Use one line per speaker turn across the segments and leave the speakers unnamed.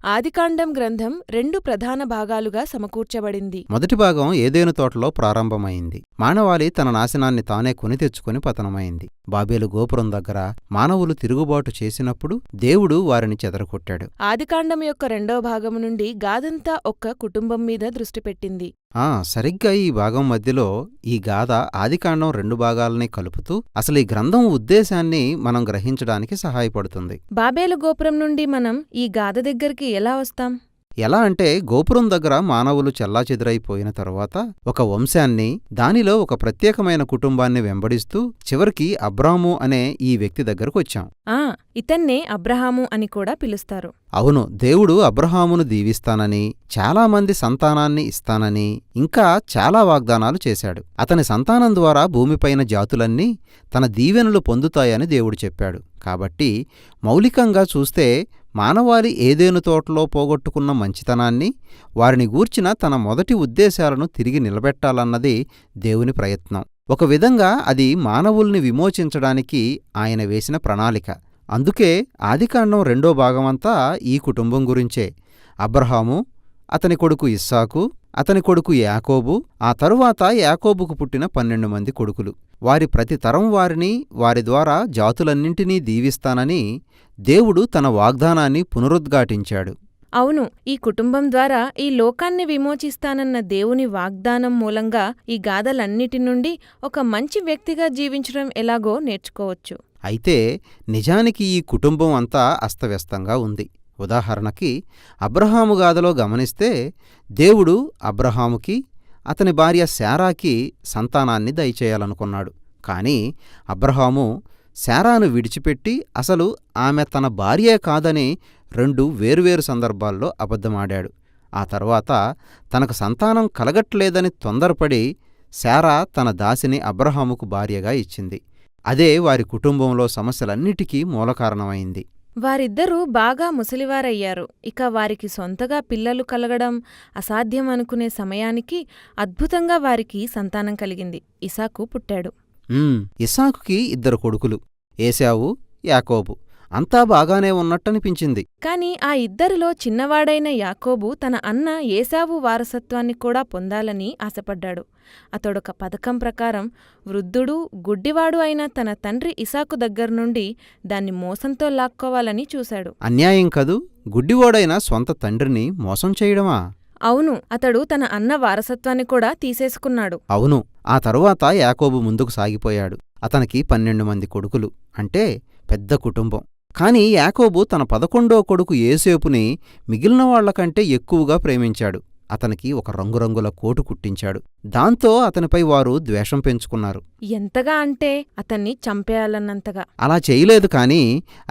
ఆదికాండం గ్రంథం 2 ప్రధాన భాగాలుగా సమకూర్చబడింది.
మొదటి భాగం ఏదెను తోటలో ప్రారంభమైంది. మానవాళి తన నాశనాన్ని తానే కొని తెచ్చుకొని పతనమైంది. బాబేలు గోపురం దగ్గర మానవులు తిరుగుబాటు చేసినప్పుడు దేవుడు వారిని చెదరగొట్టాడు.
ఆదికాండం యొక్క 2వ భాగము నుండి గాథంతా ఒక్క కుటుంబం మీద దృష్టి పెట్టింది.
సరిగ్గా ఈ భాగం మధ్యలో ఈ గాథ ఆదికాండం 2 భాగాలని కలుపుతూ అసలు ఈ గ్రంథం ఉద్దేశాన్ని మనం గ్రహించడానికి సహాయపడుతుంది.
బాబేలు గోపురం నుండి మనం ఈ గాథ దగ్గరికి ఎలా వస్తాం?
ఎలా అంటే గోపురం దగ్గర మానవులు చెల్లాచెదురైపోయిన తరువాత ఒక వంశాన్ని, దానిలో ఒక ప్రత్యేకమైన కుటుంబాన్ని వెంబడిస్తూ చివరికి అబ్రాము అనే ఈ వ్యక్తి దగ్గరకొచ్చాం.
ఇతన్నే అబ్రహాము అని కూడా పిలుస్తారు.
అవును, దేవుడు అబ్రహామును దీవిస్తానని, చాలామంది సంతానాన్ని ఇస్తానని, ఇంకా చాలా వాగ్దానాలు చేశాడు. అతని సంతానం ద్వారా భూమిపైన జాతులన్నీ తన దీవెనలు పొందుతాయని దేవుడు చెప్పాడు. కాబట్టి మౌలికంగా చూస్తే మానవాళి ఏదెను తోటలో పోగొట్టుకున్న మంచితనాన్ని, వారిని గూర్చిన తన మొదటి ఉద్దేశాలను తిరిగి నిలబెట్టాలన్నది దేవుని ప్రయత్నం. ఒక విధంగా అది మానవుల్ని విమోచించడానికి ఆయన వేసిన ప్రణాళిక. అందుకే ఆదికాండం 2వ భాగమంతా ఈ కుటుంబం గురించే. అబ్రహాము, అతని కొడుకు ఇస్సాకు, అతని కొడుకు యాకోబు, ఆ తరువాత యాకోబుకు పుట్టిన 12 మంది కొడుకులు. వారి ప్రతి తరం వారిని, వారి ద్వారా జాతులన్నింటినీ దీవిస్తానని దేవుడు తన వాగ్దానాన్ని పునరుద్ఘాటించాడు.
అవును, ఈ కుటుంబం ద్వారా ఈ లోకాన్ని విమోచిస్తానన్న దేవుని వాగ్దానం మూలంగా ఈ గాథలన్నిటి నుండి ఒక మంచి వ్యక్తిగా జీవించడం ఎలాగో నేర్చుకోవచ్చు.
అయితే నిజానికి ఈ కుటుంబం అంతా అస్తవ్యస్తంగా ఉంది. ఉదాహరణకి అబ్రహాము గాథలో గమనిస్తే దేవుడు అబ్రహాముకి, అతని భార్య శారాకి సంతానాన్ని దయచేయాలనుకున్నాడు. కాని అబ్రహాము శారాను విడిచిపెట్టి అసలు ఆమె తన భార్యే కాదని 2 వేర్వేరు సందర్భాల్లో అబద్ధమాడాడు. ఆ తర్వాత తనకు సంతానం కలగట్లేదని తొందరపడి శారా తన దాసిని అబ్రహాముకు భార్యగా ఇచ్చింది. అదే వారి కుటుంబంలో సమస్యలన్నిటికీ మూలకారణమైంది.
వారిద్దరూ బాగా ముసలివారయ్యారు. ఇక వారికి సొంతగా పిల్లలు కలగడం అసాధ్యం అనుకునే సమయానికి అద్భుతంగా వారికి సంతానం కలిగింది. ఇసాకు పుట్టాడు.
ఇసాకుకి 2 కొడుకులు, ఏశావు, యాకోబు. అంతా బాగానే ఉన్నట్టనిపించింది.
కాని ఆ ఇద్దరిలో చిన్నవాడైన యాకోబు తన అన్న ఏశావు వారసత్వాన్ని కూడా పొందాలని ఆశపడ్డాడు. అతడొక పథకం ప్రకారం వృద్ధుడు, గుడ్డివాడు అయిన తన తండ్రి ఇసాకు దగ్గర్నుండి దాన్ని మోసంతో లాక్కోవాలని చూశాడు.
అన్యాయం కదూ, గుడ్డివాడైన సొంత తండ్రిని మోసం చేయడమా?
అవును, అతడు తన అన్న వారసత్వాన్ని కూడా తీసేసుకున్నాడు.
అవును, ఆ తరువాత యాకోబు ముందుకు సాగిపోయాడు. అతనికి 12 మంది కొడుకులు, అంటే పెద్ద కుటుంబం. కాని యాకోబు తన 11వ కొడుకు యోసేపుని మిగిలిన వాళ్లకంటే ఎక్కువగా ప్రేమించాడు. అతనికి ఒక రంగురంగుల కోటు కుట్టించాడు. దాంతో అతనిపై వారు ద్వేషం పెంచుకున్నారు.
ఎంతగా అంటే అతన్ని చంపేయాలన్నంతగా.
అలా చేయలేదు, కాని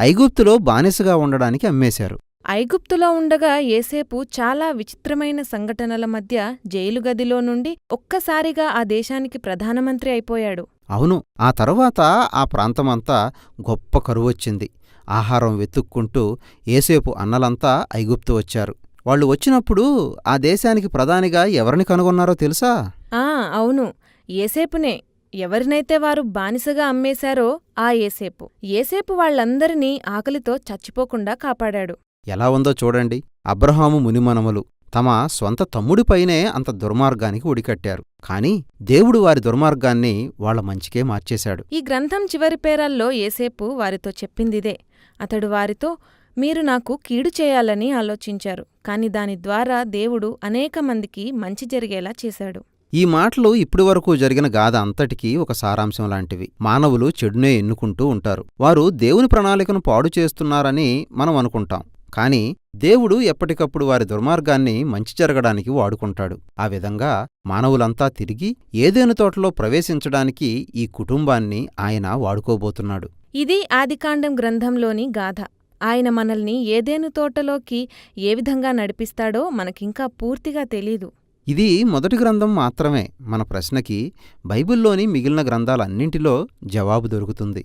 ఐగుప్తులో బానిసగా ఉండడానికి అమ్మేశారు.
ఐగుప్తులో ఉండగా యోసేపు చాలా విచిత్రమైన సంఘటనల మధ్య జైలు గదిలో నుండి ఒక్కసారిగా ఆ దేశానికి ప్రధానమంత్రి అయిపోయాడు.
అవును, ఆ తరువాత ఆ ప్రాంతమంతా గొప్ప కరువొచ్చింది. ఆహారం వెతుక్కుంటూ యోసేపు అన్నలంతా ఐగుప్తు వచ్చారు. వాళ్ళు వచ్చినప్పుడు ఆ దేశానికి ప్రధానిగా ఎవరిని కనుగొన్నారో తెలుసా?
అవును, యోసేపునే. ఎవరినైతే వారు బానిసగా అమ్మేశారో ఆ యోసేపు. యోసేపు వాళ్లందరినీ ఆకలితో చచ్చిపోకుండా కాపాడాడు.
ఎలా ఉందో చూడండి. అబ్రహాము మునిమనమలు తమ స్వంత తమ్ముడిపైనే అంత దుర్మార్గానికి ఒడికట్టారు. కాని దేవుడు వారి దుర్మార్గాన్ని వాళ్ల మంచికే మార్చేశాడు.
ఈ గ్రంథం చివరి పేరాల్లో యోసేపు వారితో చెప్పిందిదే. అతడు వారితో, మీరు నాకు కీడు చేయాలని ఆలోచించారు, కాని దాని ద్వారా దేవుడు అనేక మందికి మంచి జరిగేలా చేశాడు.
ఈ మాటలు ఇప్పటివరకు జరిగిన గాథ అంతటికీ ఒక సారాంశం లాంటివి. మానవులు చెడునే ఎన్నుకుంటూ ఉంటారు. వారు దేవుని ప్రణాళికను పాడు చేస్తున్నారని మనం అనుకుంటాం. కాని దేవుడు ఎప్పటికప్పుడు వారి దుర్మార్గాన్ని మంచి జరగడానికి వాడుకుంటాడు. ఆ విధంగా మానవులంతా తిరిగి ఏదెను తోటలో ప్రవేశించడానికి ఈ కుటుంబాన్ని ఆయన వాడుకోబోతున్నాడు.
ఇది ఆదికాండం గ్రంథంలోని గాథ. ఆయన మనల్ని ఏదెను తోటలోకి ఏ విధంగా నడిపిస్తాడో మనకింకా పూర్తిగా తెలీదు.
ఇది మొదటి గ్రంథం మాత్రమే. మన ప్రశ్నకి బైబిల్లోని మిగిలిన గ్రంథాలన్నింటిలో జవాబు దొరుకుతుంది.